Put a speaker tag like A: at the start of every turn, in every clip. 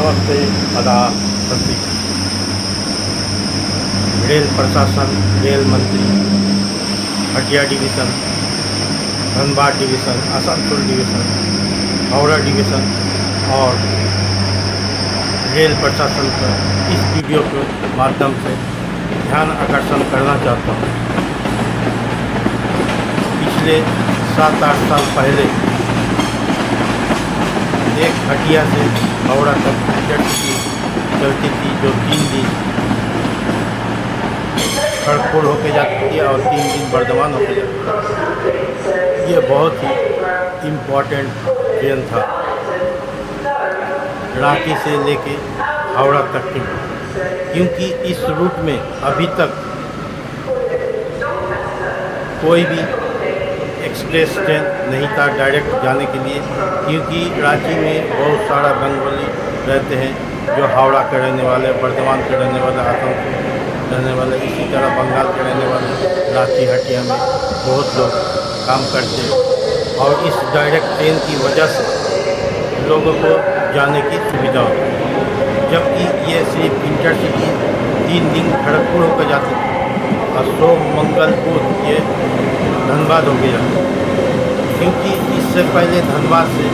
A: नमस्ते, आदाब, सत श्री अकाल। रेल प्रशासन, रेल मंत्री, Hatia division, Dhanbad division, Asansol division, Howrah division और रेल प्रशासन का इस वीडियो के माध्यम से ध्यान आकर्षण करना चाहता हूँ। पिछले 7-8 साल पहले एक हटिया से हावड़ा तक इंटरसिटी चलती थी, जो 3 दिन खड़गपुर होके जाती थी और 3 दिन बर्धमान होके जाती थी। ये बहुत ही इम्पोर्टेंट ट्रेन था रांची से लेके हावड़ा तक के, क्योंकि इस रूट में अभी तक कोई भी एक्सप्रेस ट्रेन नहीं था डायरेक्ट जाने के लिए, क्योंकि रांची में बहुत सारा बंगाली रहते हैं जो हावड़ा के रहने वाले, बर्धमान के रहने वाले, आसनसोल रहने वाले, इसी तरह बंगाल के रहने वाले रांची हटिया में बहुत लोग काम करते हैं। और इस डायरेक्ट ट्रेन की वजह से लोगों को जाने की सुविधा होती है, जबकि ये सिर्फ इंटरसिटी 3 दिन खड़गपुर होकर जाती थी और सोम, मंगल, बुध ये धनबाद हो गया। क्योंकि इससे पहले धनबाद से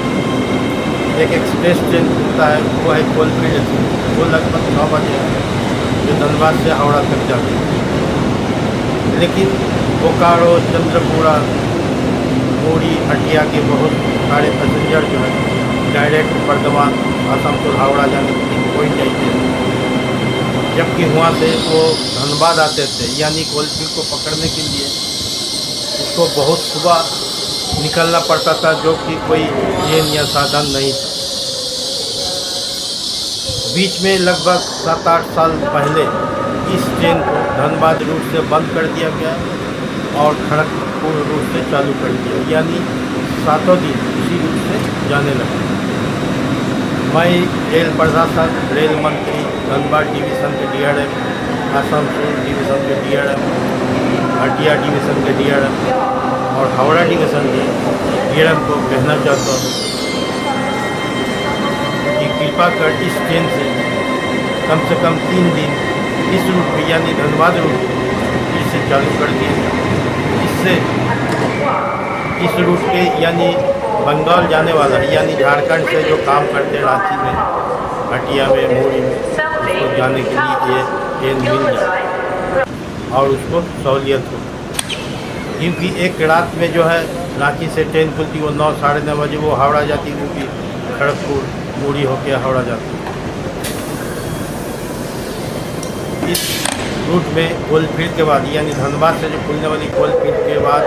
A: एक एक्सप्रेस ट्रेन होता है, वो है कोलफील्ड, वो लगभग 9 बजे जो धनबाद से हावड़ा तक जाती है। लेकिन बोकारो, चंद्रपुरा, मूरी, हटिया के बहुत सारे पैसेंजर जो है डायरेक्ट बर्धमान, आसनसोल, हावड़ा जाने के लिए कोई नहीं थे, जबकि वहाँ से वो धनबाद आते थे। यानी कोलफील्ड को पकड़ने के लिए उसको बहुत सुबह निकलना पड़ता था, जो कि कोई ट्रेन या साधन नहीं था। बीच में लगभग 7-8 साल पहले इस ट्रेन को धनबाद रूट से बंद कर दिया गया और खड़गपुर रूट से चालू कर दिया, यानी 7 दिन इसी रूट से जाने लगे। मैं रेल प्रशासन, रेल मंत्री, धनबाद डिवीज़न के DRM, आसनसोल डिवीज़न के DRM, हटिया डिवीज़न के DRM और हावड़ा डिवीज़न के DRM को कहना चाहता हूँ कि कृपा कर इस ट्रेन से कम 3 दिन इस रूट में यानी धनबाद रूट फिर से चालू कर दिए। इससे इस रूट के यानी बंगाल जाने वाला यानी झारखंड से जो काम करते रांची में, हटिया में, मूरी में, उसको जाने के लिए ये ट्रेन मिल जाए और उसको सहूलियत हो। क्योंकि एक रात में जो है रांची से ट्रेन खुलती, वो 9, साढ़े 9 बजे वो हावड़ा जाती, क्योंकि खड़गपुर, मूरी होकर हावड़ा जाती। इस रूट में कोलफील्ड के बाद यानी धनबाद से जो खुलने वाली कोलफील्ड के बाद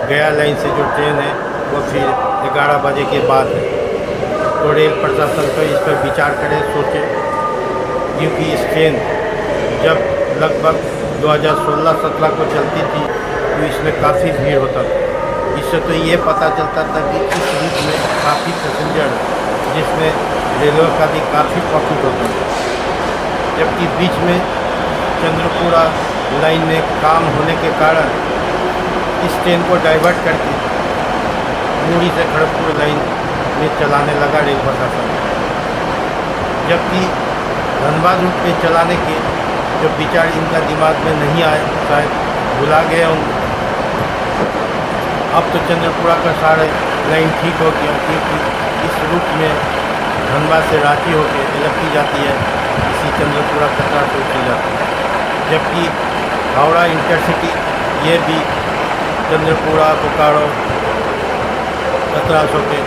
A: गया लाइन से जो ट्रेन है वो फिर 11 बजे के बाद है। तो रेल प्रशासन को इस पर विचार करें, सोचे, क्योंकि इस ट्रेन जब लगभग 2016-17 को चलती थी तो इसमें काफ़ी भीड़ होता था। इससे तो ये पता चलता था कि इस रूट में काफ़ी पैसेंजर, जिसमें रेलवे का भी काफ़ी प्रॉफिट होता था। जबकि बीच में चंद्रपुरा लाइन में काम होने के कारण इस ट्रेन को डाइवर्ट करके मूरी से खड़गपुर लाइन में चलाने लगा रेल प्रशासन। जबकि धनबाद रूट पे चलाने के जो विचार इनका दिमाग में नहीं आए, शायद भुला गए उनको। अब तो चंद्रपुरा का सारे लाइन ठीक हो गया, क्योंकि इस रूट में धनबाद से रांची होकर इलाकी जाती है, इसी चंद्रपुरा कटरा से उतरी जाती है। जबकि हावड़ा इंटरसिटी ये भी चंद्रपुरा, बोकारो, कटरा होके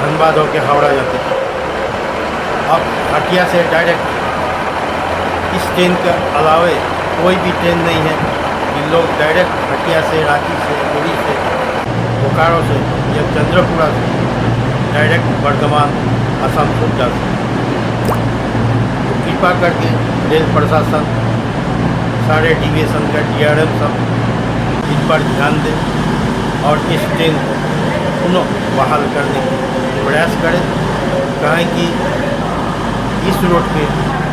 A: धनबाद होके हावड़ा जाती थी। अब हटिया से डायरेक्ट इस ट्रेन के अलावे कोई भी ट्रेन नहीं है कि लोग डायरेक्ट हटिया से, रांची से, मूरी से, बोकारो से या चंद्रपुरा से डायरेक्ट बर्धमान, आसनसोल जा सकते। तो कृपा करके रेल प्रशासन, सारे डिवीज़न का DRM सब इन पर ध्यान दें और इस ट्रेन को पुनः बहाल करने का प्रयास करें। कहें कि इस रोड पे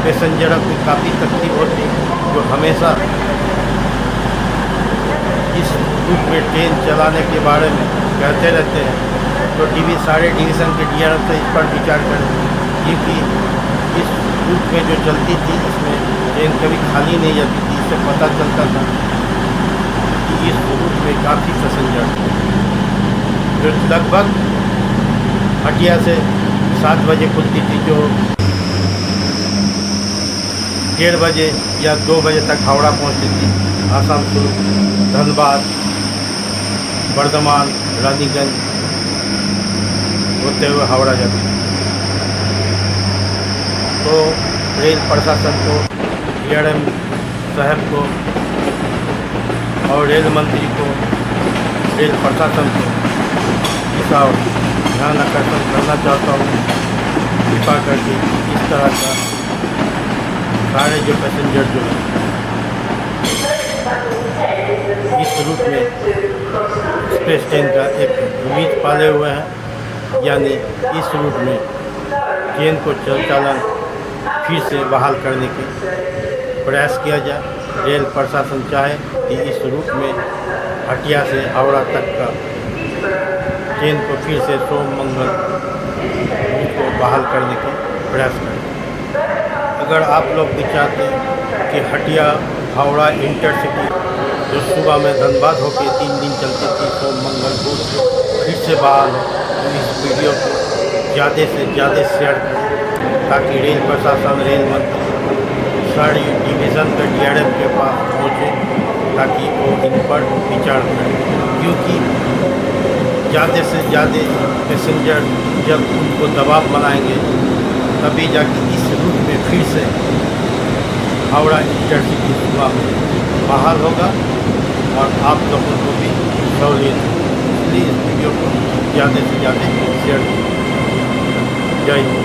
A: पैसेंजरों को काफ़ी तकलीफ होती है, जो हमेशा इस रूट में ट्रेन चलाने के बारे में कहते रहते हैं। तो सारे डिवीज़न के DRM से इस पर विचार करें, क्योंकि इस रूट में जो चलती थी इसमें ट्रेन कभी खाली नहीं जाती थी। इससे पता चलता था कि इस रूट में काफ़ी पैसेंजर थे। जो लगभग हटिया से 7 बजे खुलती थी, जो 1:30 बजे या 2 बजे तक हावड़ा पहुंचती थी। आसनसोल, धनबाद, बर्धमान, रानीगंज होते हुए हावड़ा जाती थी। तो रेल प्रशासन को, डीआरएम साहब को और रेल मंत्री को, रेल प्रशासन को इसका ध्यान आकर्षण करना चाहता हूँ, कृपा करके इस तरह का सारे जो पैसेंजर जो हैं इस रूट में एक्सप्रेस ट्रेन का एक उम्मीद पाले हुए हैं, यानी इस रूट में ट्रेन को चालन फिर से बहाल करने के प्रयास किया जाए। रेल प्रशासन चाहे कि इस रूट में हटिया से हावड़ा तक का ट्रेन को फिर से सोम मंगल रूट को बहाल करने के प्रयास करें। अगर आप लोग भी चाहते हैं कि हटिया हावड़ा इंटरसिटी जो सुबह में धनबाद होकर 3 दिन चलती थी सोम मंगल रूट फिर से बहाल हो, तो इस वीडियो को ज़्यादा से ज़्यादा शेयर करें ताकि रेल प्रशासन, रेल मंत्री सारी डिवीज़न के डीआरएम के पास पहुँचे ताकि वो इन पर विचार करें। क्योंकि ज़्यादा से ज़्यादा पैसेंजर जब उनको दबाव बनाएंगे तभी जाके इस रूट में फिर से हावड़ा इंटरसिटी सुबह में बहाल होगा और आप लोगों को भी सहूलियत होगी। इसलिए इस वीडियो को ज़्यादा से ज़्यादा शेयर करें। जय हिंद।